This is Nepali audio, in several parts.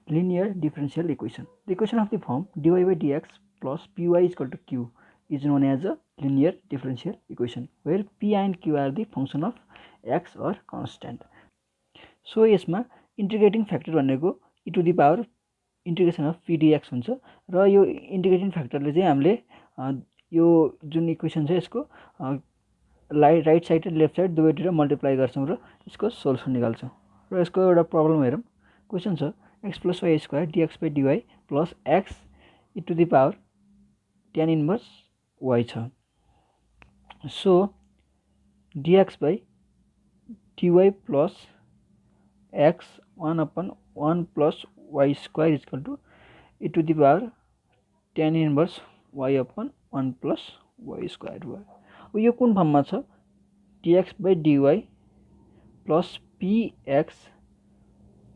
linear differential equation. The equation of the form dy by dx plus py is equal to q is known as a linear differential equation, where p and q are the function of x or constant. So यसमा integrating factor भनेको e to the power integration of p dx हुन्छ र यो integrating factor ले चाहिँ हामीले यो जुन इक्वेसन छ यसको राइट साइड र लेफ्ट साइड दुवैतिर मल्टिप्लाई गर्छौं र यसको सोल्युसन निकाल्छौं र यसको एउटा प्रब्लम हेरौं क्वेशन छ x plus y square dx by dy plus x e to the power tan inverse y छ so dx by dy plus x 1 upon 1 plus y square is equal to e to the power tan inverse y upon 1 plus y square भयो यो कुन फर्ममा छ dx by dy plus px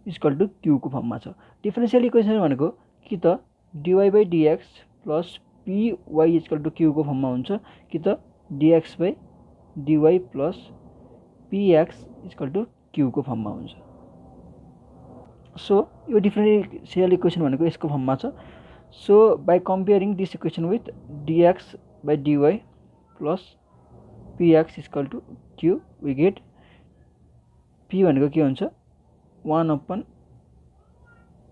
is equal to q को फर्ममा छ डिफरेन्शियल इक्वेसन भनेको कि त dy by dx plus py is equal to q को फर्ममा हुन्छ कि त dx by dy plus px is equal to q को फर्ममा हुन्छ सो यो डिफरेन्शियल इक्वेसन भनेको यसको फर्ममा छ so by comparing this equation with dx by dy plus px is equal to q we get p भनेको के हुन्छ 1 upon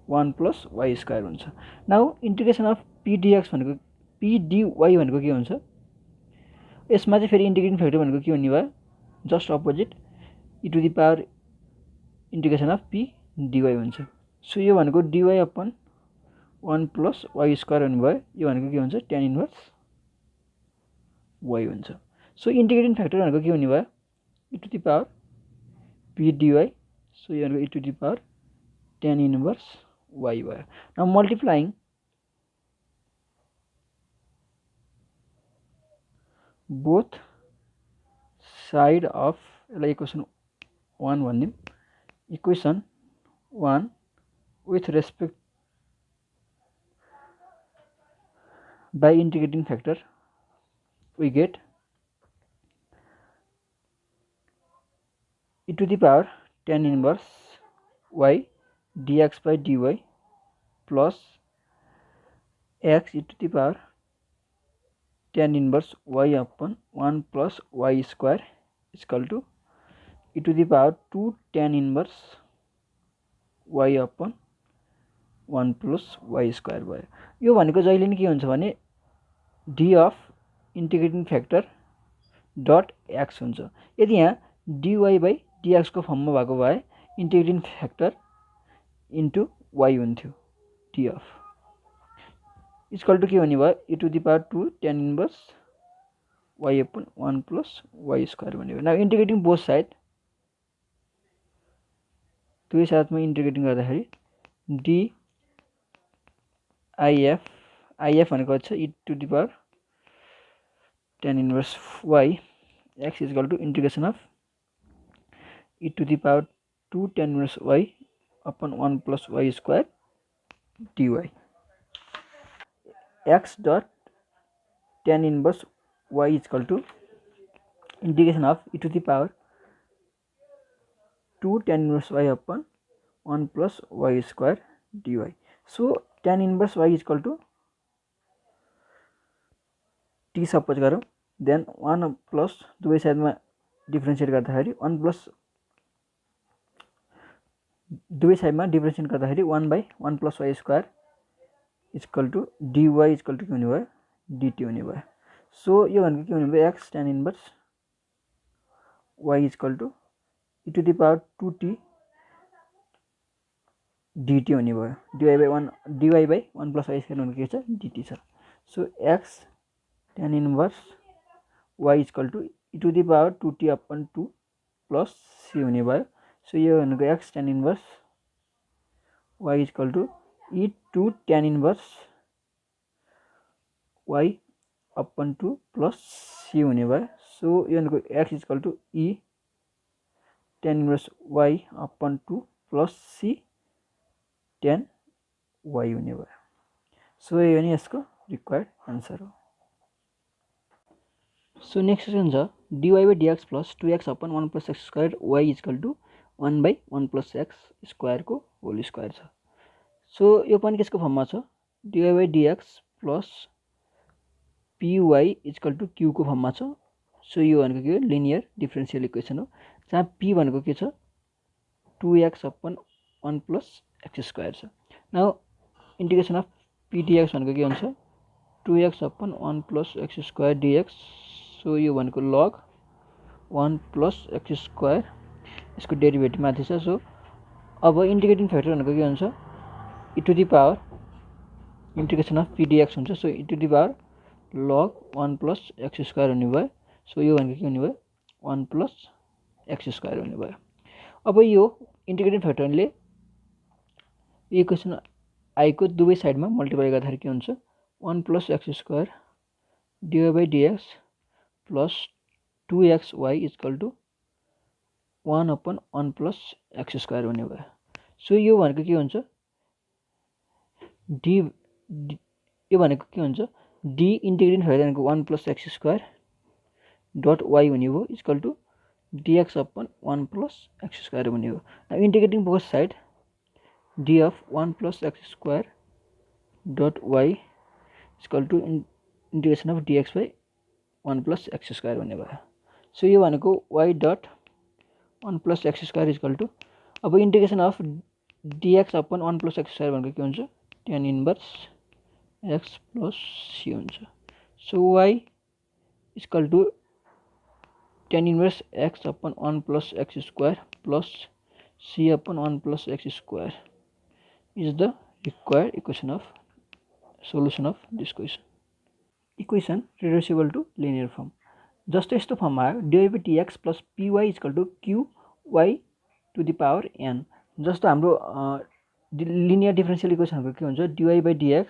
1 plus y square हुन्छ now integration of p dx भनेको p dy भनेको के हुन्छ यसमा चाहिँ फेरि इंटीग्रेटिङ फ्याक्टर भनेको के हुने भयो just opposite e to the power integration of p dy हुन्छ सो यो भनेको dy upon 1 plus y square हुने भयो यो भनेको के हुन्छ tan इन्भर्स y हुन्छ सो इंटीग्रेटिङ फ्याक्टर भनेको के हुने भयो e to the power p dy so यो भनेको e to the power tan inverse y भयो now multiplying both side of equation 1 भन्दिम equation 1 with respect by integrating factor we get e to the power tan inverse y dx by dy plus x e to the power tan inverse y upon 1 plus y square is equal to e to the power 2 tan inverse y upon 1 plus y square भयो यो भनेको जहिले नि के हुन्छ भने d of integrating factor dot x हुन्छ यदि यहाँ dy by dx को फर्ममा भएको भए integrating factor into y हुन्थ्यो d of इक्वल टु के हुने भयो e to the power 2 tan inverse y upon 1 plus y square भन्ने भयो नाउ इंटीग्रेटिङ बोथ साइड दुई साथमा इंटीग्रेटिङ गर्दाखेरि d if भनेको छ e to the power tan inverse y x is equal to integration of e to the power 2 tan inverse y upon 1 plus y square dy x dot tan inverse y is equal to integration of e to the power 2 tan inverse y upon 1 plus y square dy so tan inverse y is equal to t suppose गरौँ देन 1 प्लस दुवै साइडमा डिफरेन्शिएट गर्दाखेरि 1 प्लस दुवै साइडमा डिफरेन्शिएट गर्दाखेरि 1 by 1 plus y square is equal to dy is equal to के हुने भयो dt हुने भयो सो यो भनेको के हुने भयो x tan inverse y is equal to e to the power 2t dt हुने भयो dy by 1 plus y square भनेको के छ dt छ so x tan inverse y is equal to e to the power 2t upon 2 plus c हुने भयो सो यो भनेको x tan inverse y is equal to e to tan inverse y upon 2 plus c हुने भयो सो यो भनेको x is equal to e tan inverse y upon 2 plus c tan y हुने भयो सो यो नि यसको रिक्वायर्ड आन्सर हो सो नेक्स्ट क्वेशन छ dy by dx plus 2x upon 1 plus x square y is equal to 1 by 1 plus x square को होल स्क्वायर छ सो यो पनि केसको फर्ममा छ dy/dx plus py equal to q को फर्ममा छ। सो यो भनेको के हो लिनियर डिफरेन्शियल इक्वेसन हो जहाँ p भनेको के छ 2x/1 प्लस x स्क्वायर छ। Now integration of p dx भनेको के हुन्छ 2x/1 plus x square dx। So यो भनेको log 1 प्लस x स्क्वायर यसको डेरिभेटिभ माथि छ। सो अब इंटीग्रेटिङ फ्याक्टर भनेको के हुन्छ e to the power integration of p dx हुन्छ। So e to the power log 1 plus x square हुने भयो। सो यो भनेको के हुने भयो 1 प्लस x स्क्वायर हुने भयो। अब यो इंटीग्रेटिङ फ्याक्टरले इक्वेसन आई को दुवै साइडमा मल्टिप्लाई गर्दाखेरि के हुन्छ 1 plus x square dy/dx plus 2xy equal to 1/1 plus x square हुने भयो। सो यो भनेको के हुन्छ यो भनेको के हुन्छ d इंटीग्रेटिङ फ्याक्टर भनेको 1 plus x square dot y हुने भयो equal to dx/1 plus x square हुने हो। Now integrating both side d of 1 plus x square dot y equal to integration of dx/1 plus x square हुने भयो। सो यो भनेको y dot 1 plus x square equal to अब integration of dx/1 plus x square भनेको के हुन्छ tan inverse x plus c हुन्छ। So y equal to tan inverse x/1 plus x square plus c/1 plus x square is the required equation of solution of this question. Equation reducible to linear form. जस्तो यस्तो फर्ममा आयो dy/dx plus py equal to qy to the power n। जस्तो हाम्रो लिनियर डिफरेन्शियल इक्वेसनको के हुन्छ dy/dx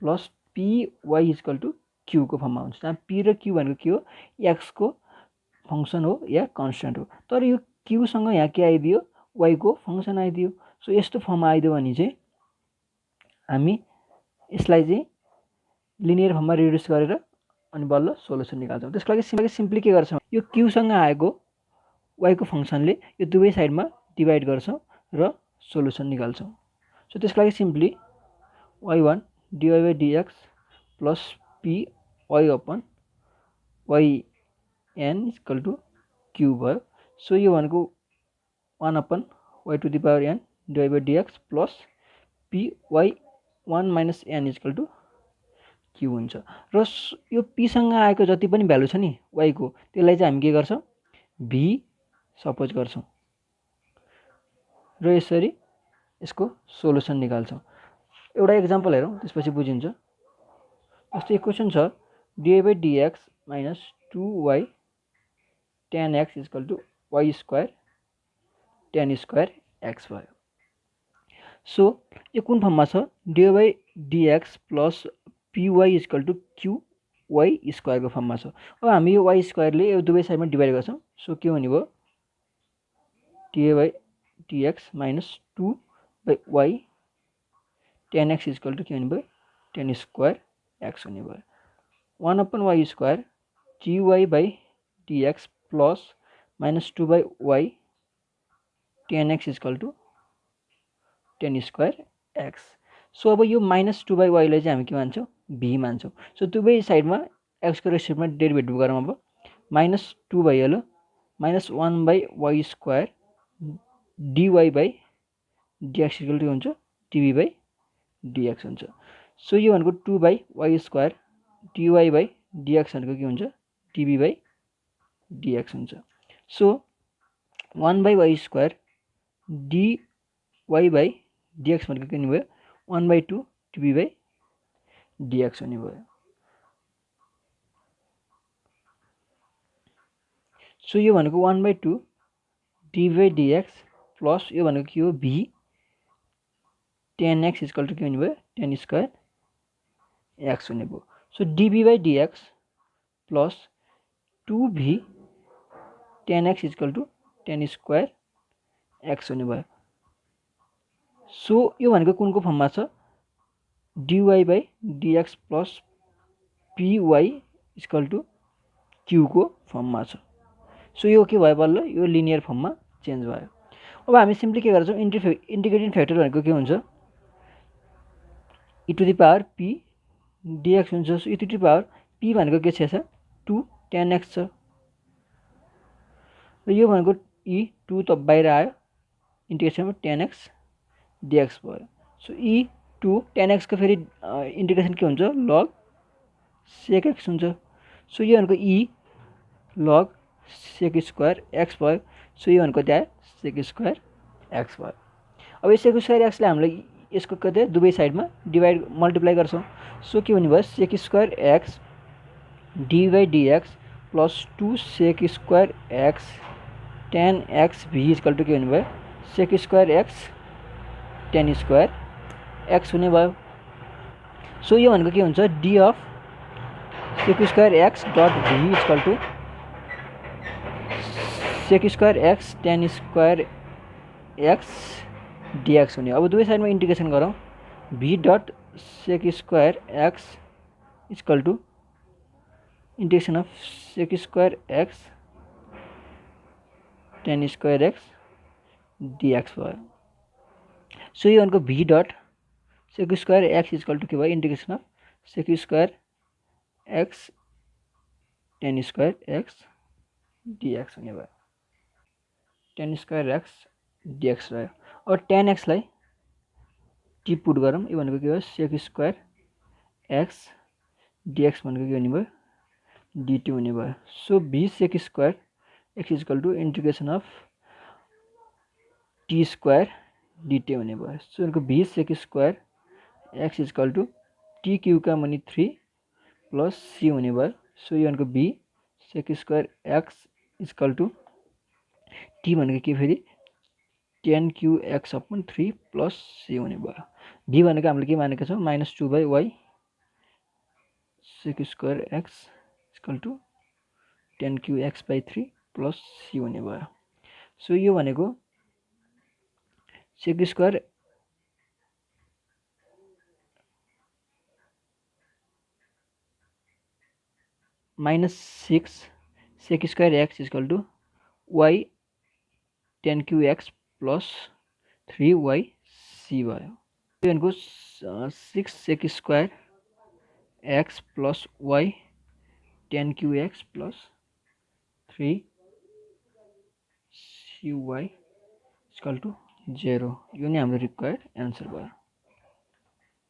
plus py equal to q को फर्ममा हुन्छ जहाँ p र q भनेको के हो x को फंक्सन हो या कन्स्टेन्ट हो। तर यो q सँग यहाँ के आइदियो y को फंक्सन आइदियो। सो यस्तो फर्ममा आइदियो भने चाहिँ हामी यसलाई चाहिँ लिनियर फर्ममा रिड्युस गरेर अनि बल्ल सोलुसन निकाल्छौँ। त्यसको लागि सिम्पली के गर्छौँ यो q सँग आएको y को फंक्सनले यो दुवै साइडमा डिवाइड गर्छौँ र सोलुसन निकाल्छौँ। सो त्यसको लागि simply y1 dy/dx plus py upon yn equal to q भयो। सो यो भनेको 1/y to the power n dy/dx plus py 1 minus n equal to q हुन्छ। र यो p सँग आएको जति पनि भ्यालु छ नि y को त्यसलाई चाहिँ हामी के गर्छौँ v सपोज गर्छौँ र यसरी यसको सोलुसन निकाल्छौँ। एउटा एक्जाम्पल हेरौँ त्यसपछि बुझिन्छ। जस्तो इक्वेसन छ dy/dx minus 2y tan x equal to y square tan square x भयो। सो यो कुन फर्ममा छ dy/dx plus py equal to qy square को फर्ममा छ। अब हामी यो y स्क्वायरले यो दुवै साइडमा डिवाइड गर्छौँ। सो के हुने भयो dy/dx minus 2y tan x equal to के हुने भयो tan स्क्वायर x हुने भयो 1/y square dy/dx plus minus 2y tan x equal to tan square x। So अब यो माइनस 2y लाई चाहिँ हामी के मान्छौँ v मान्छौँ। सो दुवै साइडमा x को रेस्पेक्टमा डेरिभेटिभ गरौँ। अब माइनस 2 भइहाल्यो minus 1/y square dy/dx equal to हुन्छ dv/dx हुन्छ। सो यो भनेको 2/y स्क्वायर dy/dx भनेको के हुन्छ dv/dx हुन्छ। सो 1/y स्क्वायर dy/dx भनेको के हुने भयो 1/2 dv/dx हुने भयो। सो यो भनेको 1/2 dv/dx प्लस यो भनेको के हो v tan x equal to के हुने भयो tan स्क्वायर x हुने भयो। So dv/dx plus 2v tan x equal to tan square x हुने भयो। सो यो भनेको कुनको फर्ममा छ dy/dx plus py equal to q को फर्ममा छ। सो यो के भयो बल्ल यो लिनियर फर्ममा चेन्ज भयो। अब हामी सिम्पली के गर्छौँ इंटीग्रेटिङ फ्याक्टर भनेको के हुन्छ e to the power p dx हुन्छ। So e to the power p भनेको के छ 2 tan x छ र यो भनेको e 2 त बाहिर आयो इन्टिग्रेसनमा tan x dx भयो। सो e 2 tan x को फेरि इन्टिग्रेसन के हुन्छ log sec x हुन्छ। सो यो भनेको e log sec square x भयो। सो यो भनेको त्यहाँ sec स्क्वायर x भयो। अब यो sec स्क्वायर x लाई हामीले यसको कतै दुवै साइडमा डिभाइड मल्टिप्लाई गर्छौं। सो के हुने भयो sec square x dy dx plus 2 sec square x tan x v equal to के हुने भयो sec square x tan square x हुने भयो। सो यो भनेको के हुन्छ d of sec square x dot v equal to sec square x tan square x dx हुने। अब दुवै साइडमा इन्टिग्रेसन गरौँ v dot sec square x equal to integration of sec square x tan square x dx भयो। सो यो भनेको v dot sec square x equal to के भयो integration of sec square x tan square x dx हुने भयो। tan स्क्वायर x dx रह्यो। अब tan x लाई t पुट गरौँ। यो भनेको के हो sec स्क्वायर x dx भनेको के हुने भयो dt हुने भयो। So v sec square x equal to integration of t square dt हुने भयो। सो यसको v sec square x equal to t cube का मनी 3 प्लस c हुने भयो। सो यो भनेको v sec square x equal to t भनेको के फेरि tan cube x upon 3 plus c हुने भयो। v भनेको हामीले के मानेका छौं -2/y sec square x equal to tan cube x by 3 plus c हुने भयो। सो यो भनेको sec square -6 sec square x equal to y tan cube x plus 3y c भयो। यो भनेको 6 sec square x plus y tan cube x plus 3 cy equal to 0। यो नै हाम्रो रिक्वायर्ड एन्सर भयो।